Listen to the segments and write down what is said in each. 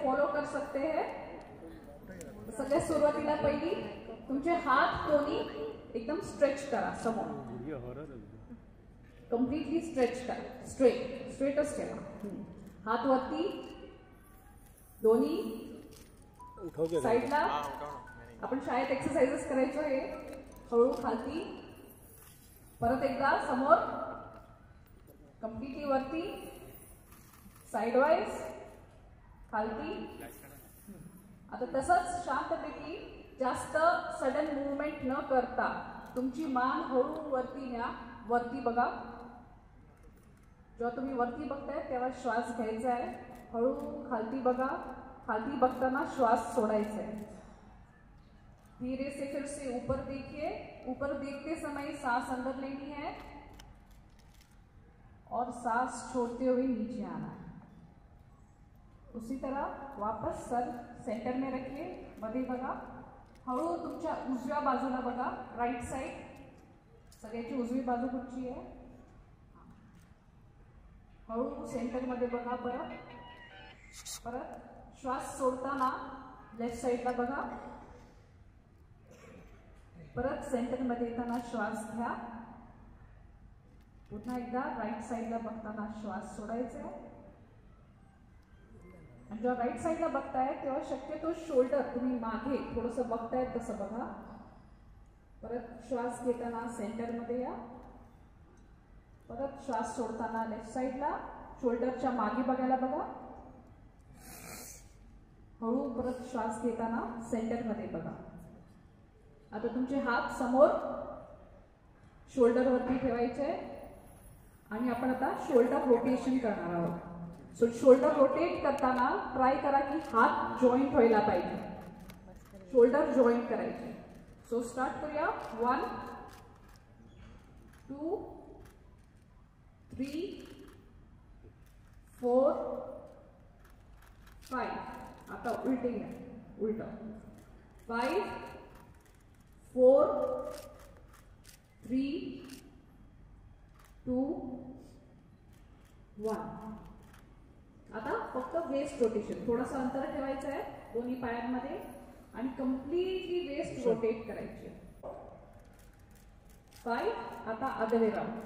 Follow कर सकते हैं। सगळ्यात सुरुवातीला पहिली तुमचे हात दोन्ही एकदम स्ट्रेच करा समोर, कम्प्लिटली स्ट्रेच करा, स्ट्रेटच ठेवा, हात वरती दोन्ही साइडला। आपण शाळेत एक्सरसाइजेस करायचो हे, हळू खालती, परत एकदा समोर, कम्प्लिटली वरती, साइड वाइज खालती। आता तसंच शांतपैकी जास्त सडन मूवमेंट न करता तुमची मान हळू वरती न्या, वरती बघा। जेव्हा तुम्ही वरती बघताय तेव्हा श्वास घ्यायचा आहे, हळू खालती बघा, खालती बघताना श्वास सोडायचा है। धीरे से फिर से ऊपर देखिए, ऊपर देखते समय सांस अंदर लेनी है और सांस छोड़ते हुए नीचे आना है। उसी तरह वापस सर सेंटर में रखिए, मध्ये बघा, हळू तुमच्या उजव्या बाजूला बघा, राइट साइड, सगळ्याची उजवी बाजू कुठची आहे, हळू सेंटर मध्ये बघा, परत श्वास सोडताना लेफ्ट साइडला बघा, परत सेंटर मध्ये येताना श्वास घ्या, पुन्हा एकदा राइट साइडला बघताना श्वास सोडायचा आहे। आणि जेव्हा राइट साइडला बघताय तेव्हा शक्यतो शोल्डर तुम्ही मागे थोडंसं बघताय तसं बघा। परत श्वास घेताना सेंटर मध्ये या, परत श्वास सोडताना लेफ्ट साइडला शोल्डरच्या मागे बघायला बघा, हळू परत श्वास घेताना सेंटर मध्ये बघा। आता तुमचे हात समोर शोल्डर वरती ठेवायचे आणि आपण आता शोल्डर रोटेशन करणार आहोत। सो शोल्डर रोटेट करताना ट्राय करा की हात जॉईंट व्हायला पाहिजे, शोल्डर जॉईंट करायचे। सो स्टार्ट करूया, 1 2 3 4 5। आता उलटे घ्या, उलट, 5 4 3 2 1। आता फक्त वेस्ट रोटेशन, थोडंसं अंतर ठेवायचं आहे दोन्ही पायांमध्ये आणि कम्प्लिटली वेस्ट रोटेट करायचे। 5, आता अदर वे राउंड,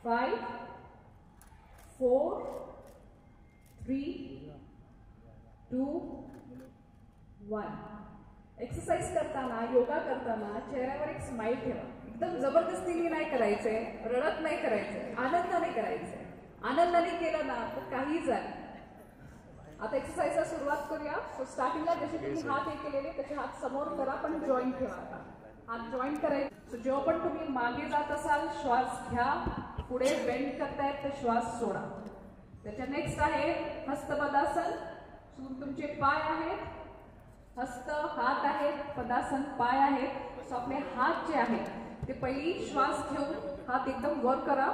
5 4 3 2 1। एक्सरसाइज करताना, योगा करताना चेहऱ्यावर एक स्माइल ठेवा, एकदम जबरदस्तीने नाही करायचंय, रडत नाही करायचंय, आनंदाने करायचंय। आनंदाने केलं ना तर काही झालं। आता एक्सरसाइजला सुरुवात करूया। सो स्टार्टिंगला जसे तुम्ही हात हे केलेले तसे हात समोर करा, पण जॉईंट ठेवा। आता हात जॉईंट करायचे। सो जेव्हा पण तुम्ही मागे जात असाल श्वास घ्या, पुढे बेंड करतायत तर श्वास सोडा। त्याच्या नेक्स्ट आहे हस्तपदासन। तुमचे पाय आहेत, हस्त हात आहेत, पदासन पाय आहेत। सो आपले हात जे आहेत ते पहिली श्वास घेऊन हात एकदम वर करा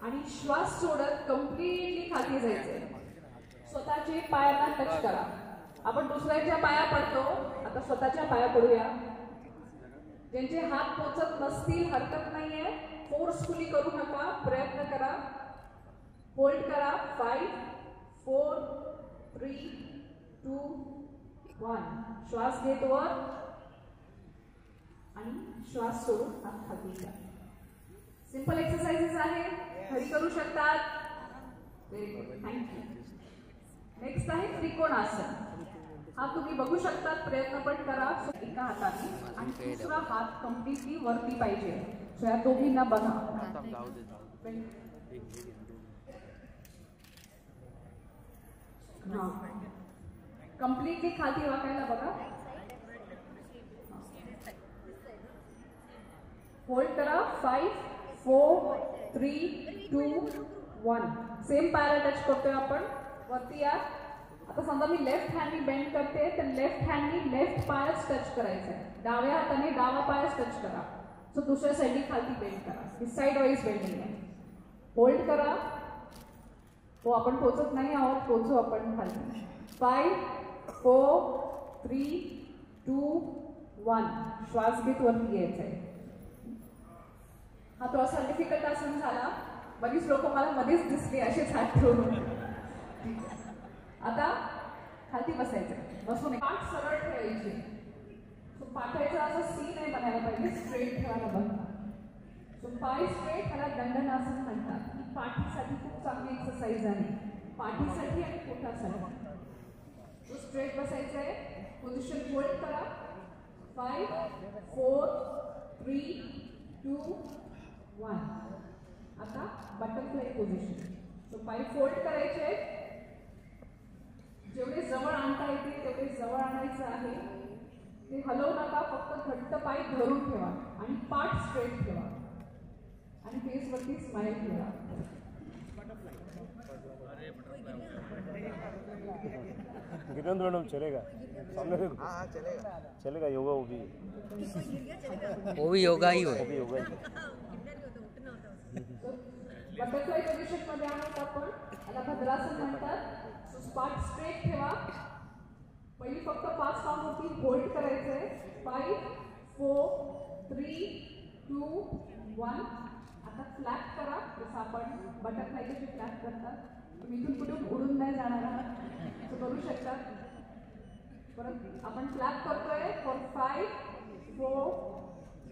आणि श्वास सोडत कम्प्लिटली खाली जायचंय। स्वतःचे पायांना टच करा। आपण दुसऱ्याच्या पाया पडतो, आता स्वतःच्या पाया पडूया। ज्यांचे हात पोचत नसतील हरकत नाहीये, फोर्सफुली करू नका, प्रयत्न करा, होल्ड करा। 5 4 3 2 1। श्वास घेत वर आणि श्वास सोडून हात खाली घ्या। सिंपल एक्सरसाइजेस आहे, घरी करू शकतात। Very good, thank you. नेक्स्ट आहे त्रिकोणासन। हा तुम्ही बघू शकता, प्रयत्न पण करा एका हाताने आणि दुसरा हात कम्प्लिटली वरती पाहिजे। सो या दोघींना बघा, कम्प्लिटली खाली वाकायला बघा, होल्ड करा। 5 4 3 2 1। सेम पायाला टच करतोय आपण, वरती या। आता समजा मी लेफ्ट हँडनी बेंड करते तर लेफ्ट हँडनी लेफ्ट पायच टच करायचा आहे, डाव्या हाताने डावा पायच टच करा। सो दुसऱ्या साईडनी खाली बेंड करा, ही साइड वाईज बेंडिंग आहे। होल्ड करा, हो आपण पोचत नाही आहोत, पोचू आपण खाली। 5 4 3 2 1। श्वास घेत वरती यायचा आहे। हा थोडासा डिफिकल्ट आसन झाला, बरीच लोक मला मध्येच दिसली असेच हात ठेवून। ठीक आहे. आता खाली बसायचं. बसून पाठ सरळ ठेवायचे. सो पाठाचा असं सी नाही बनायला पाहिजे, स्ट्रेट ठेवायला बघा. सो पाय स्ट्रेट, त्याला दंडनासन म्हणतात. ही पाठीसाठी खूप चांगली एक्सरसाइज आहे, पाठीसाठी आणि पोटासाठी. सो स्ट्रेट बसायचं आहे. पोझिशन होल्ड करा. 5 4 3 2 1. आता बटरफ्लाय पोझिशन. सो पाय फोल्ड करायचे. जेवढे जवळ आणता येतील तेवढे जवळ आणायचं आहे. ते हलवू नका, फक्त घट्ट पाय धरून ठेवा आणि पाठ स्ट्रेट ठेवा आणि फेसवरती स्माइल ठेवा. गिरन मैडम चलेगा सामने से? हाँ चलेगा चलेगा योगा वो भी योगा ही हो. बटरफ्लाय पोझिशन मध्ये आहोत आपण. याला भद्रासन म्हणतात. पाठ स्ट्रेट ठेवा. पहिली फक्त 5 काउंट होती, होल्ड करायचंय. 5 4 3 2 1. आता फ्लॅप करा, जसं आपण बटरफ्लाय कशी फ्लॅप करतात. तुम्ही इथून कुठून उडून नाही जाणार आहात, असं करू शकता. परत आपण फ्लॅप करतोय फॉर 5 4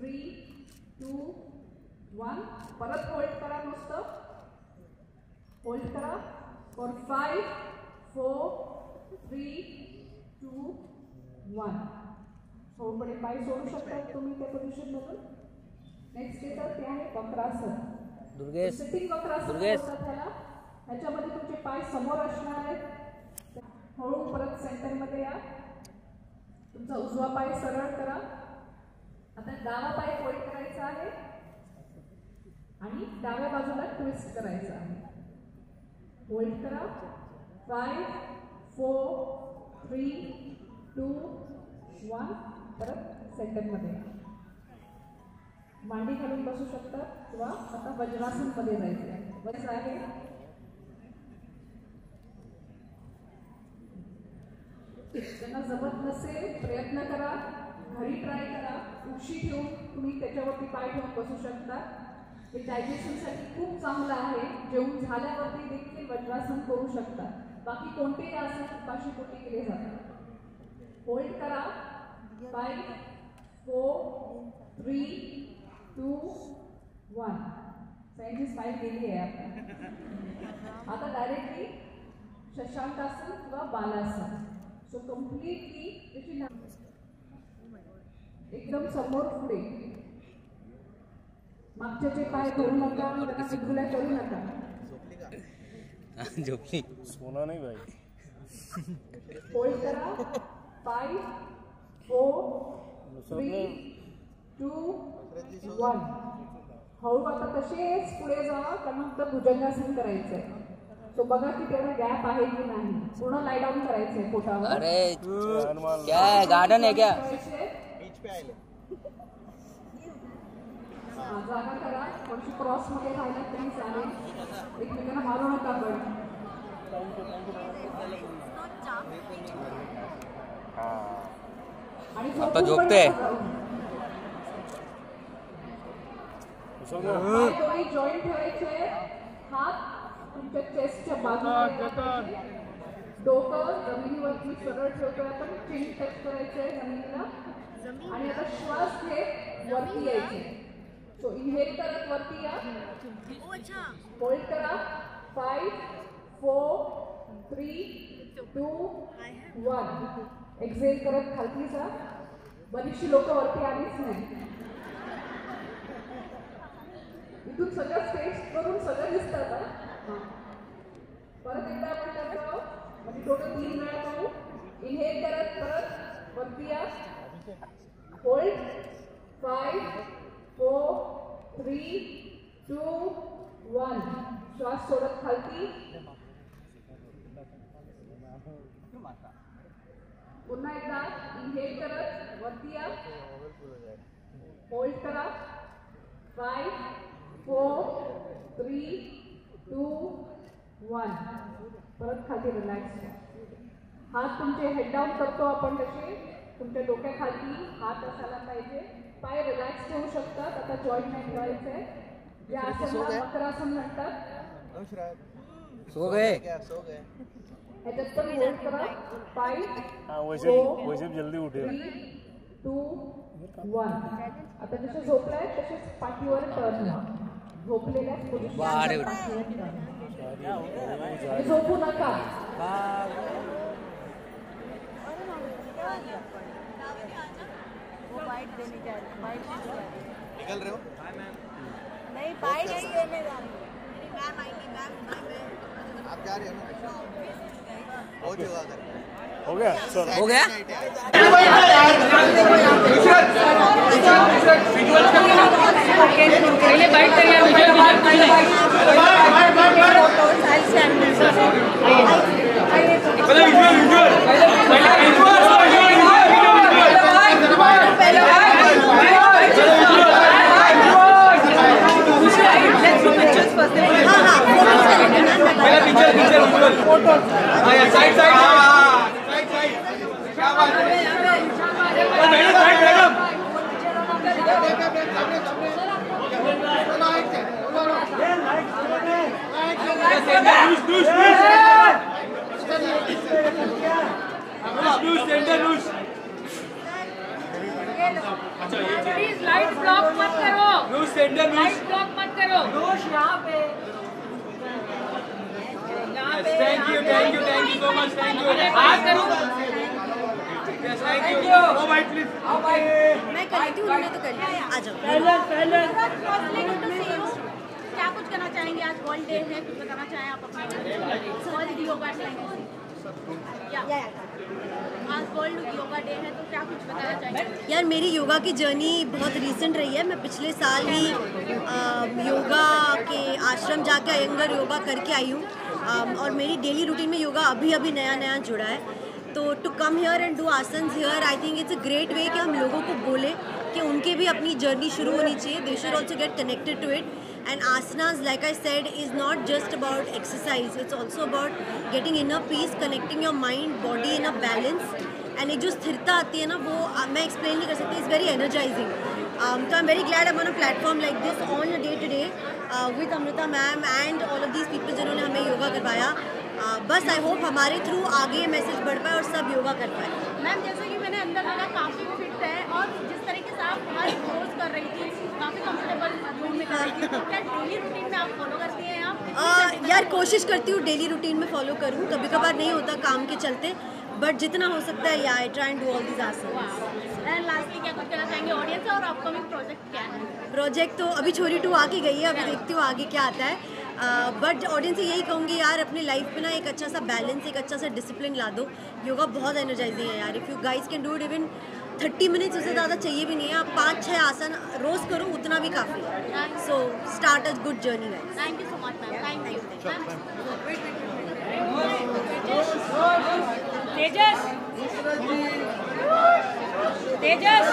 3 2 1. परत होल्ड करा, नुसतं होल्ड करा फॉर 5 4 3 2 1. थोडे पाय सोडू शकता तुम्ही त्या पोझिशन मधून. नेक्स्ट येतात ते आहे वक्रासन. दुर्गेश सिटिंग वक्रासन म्हणतात त्याला. ह्याच्यामध्ये तुमचे पाय समोर असणार आहेत. हळू परत सेंटर मध्ये या. तुमचा उजवा पाय सरळ करा. आता डावा पाय फोल्ड करायचा आहे आणि डाव्या बाजूला ट्विस्ट करायचा आहे. होल्ड करा. 5 4 3 2 1. परत सेंटर मध्ये मांडी घालून बसू शकता किंवा आता वज्रासन मध्ये जायचं. वज्र आहे. त्यांना जमत नसेल प्रयत्न करा, घरी ट्राय करा. उशी ठेवून तुम्ही त्याच्यावरती पाय ठेवून बसू शकता. हे डायजेशनसाठी खूप चांगलं आहे. जेवून झाल्यावरती देखील वज्रासन करू शकता. बाकी कोणतेही आसन उपाशीपोटी केले जातात. होल्ड करा. 5 4 3 2 1. सगळ्यांची स्माइल गेली आहे आता. आता डायरेक्टली शशांकासन किंवा बालासन. सो कम्प्लिटली एकदम समोर पुढे. मागच्याचे पाय धरू नका, त्यांना चिखुल्या करू नका. झोपली सोना नहीं भाई. होल्ड करा. 5 4 3 2 1. हळू आता तसेच पुढे जावा, कारण फक्त भुजंगासन करायचंय. सो बघा की तेवढा गॅप आहे की नाही. पूर्ण लाय डाऊन करायचंय पोटावर. अरे क्या है, गार्डन है क्या? बीच पे आए. जागा करा. थोडीशी क्रॉस मध्ये राहिला तरी चालेल. एकमेकांना मारू नका. पण आणि आता झोपते. दोन्ही जॉईंट ठेवायचे. हात तुमच्या चेस्टच्या बाजूला. डोकं जमिनीवरती सरळ ठेवतोय आपण. चिन टच करायचंय जमिनीला. आणि आता श्वास घेत वरती यायचे. सो इनहेल करत वरती या. होल्ड करा. 5 4 3 2 1. एक्झेल करत खालती जा. बरीचशी लोक वरती आलीच नाही. इथून सगळं स्टेज करून सगळं दिसतात. परत एकदा आपण करतो. म्हणजे टोटल 3 वेळा करू. इनहेल करत परत वरती या. होल्ड. 5 4 3 2 1. श्वास सोडत खालती. पुन्हा एकदा इनहेल करत वरती या. होल्ड करा. 5 4 3 2 1. परत खाली रिलॅक्स. हात तुमचे हेड डाऊन करतो आपण तसे. तुमच्या डोक्याखाली हात असायला पाहिजे. पाय रिलॅक्स ठेवू शकतात. आता जॉईंट नाही ठेवायचंय. या आसनाला वक्रासन म्हणतात. सो गए. सो गए. ह्याच्यात पण होल्ड करा. 5 हाँ वैसे 4 वैसे भी जल्दी उठेगा. 3 2 1. आता जसे झोपलाय तसेच पाठीवर टर्न व्हा. झोपलेल्या बारे पोझिशन झोपू नका. निकल रहे हो? नहीं बाइट देने जा रही आप जा रहे हो ना? बहुत योगा कर. हो गया सर. हो गया. प्लीज लाइट ब्लॉक मत करो. लाइट ब्लॉक मत करो. यहाँ पे Thank you so much. Thank you. Yes, thank you. Oh, bye, please. मैं कर लेती हूँ. उन्होंने तो कर लिया. आ जाओ. क्या कुछ करना चाहेंगे? आज वर्ल्ड डे है, कुछ बताना चाहें आप अपने वर्ल्ड योगा डे है. आज वर्ल्ड योगा डे है तो क्या कुछ बताना चाहेंगे? यार मेरी योगा की जर्नी बहुत रीसेंट रही है. मैं पिछले साल ही योगा के आश्रम जाके अयंगर योगा करके आई हूँ. और मेरी डेली रूटीन में योगा अभी नया जुड़ा है. तो to come here and do asanas here, I think it's a great way कि हम लोगों को बोले कि उनके भी अपनी जर्नी शुरू होनी चाहिए. They should also get connected to it. And asanas, like I said, is not just about exercise. It's also about getting inner peace, connecting your mind, body in a balance. And एक जो स्थिरता आती है ना, वो मैं explain नहीं कर सकती. It's very energizing. So I'm very glad I'm on a platform like this on a day to day with Amrita ma'am and all of these people जिन्होंने हमें योगा करवाया. बस आई होप हमारे थ्रू आगे मैसेज बढ़ पाए और सब योगा कर पाए. मैम जैसे कि मैंने अंदर लगा काफ़ी फिट है और जिस तरीके से आप हमारे पोज कर रही थी काफ़ी कंफर्टेबल रूम में कर रही थी. तो क्या डेली रूटीन में आप फॉलो करती हैं आप? यार कोशिश करती हूँ डेली रूटीन में फॉलो करूँ. कभी कभार नहीं होता काम के चलते, बट जितना हो सकता है I try end do all these asanas. End lastly क्या कुछ कहना चाहेंगे ऑडियंस और अपकमिंग प्रोजेक्ट क्या है? प्रोजेक्ट तो अभी छोरी 2 आके गई है. अभी देखती हूँ आगे क्या आता है. बट ऑडियंस से यही कहूँगी यार अपनी लाइफ में ना एक अच्छा सा बैलेंस, एक अच्छा सा डिसिप्लिन ला दो. योगा बहुत एनर्जाइजिंग है यार. If you guys can do it even 30 minutes, उससे ज़्यादा चाहिए भी नहीं है. आप 5-6 आसन रोज़ करो, उतना भी काफ़ी है. So start a good journey guys. Thank you so much ma'am. Thank you. Tejas Tejas Tejas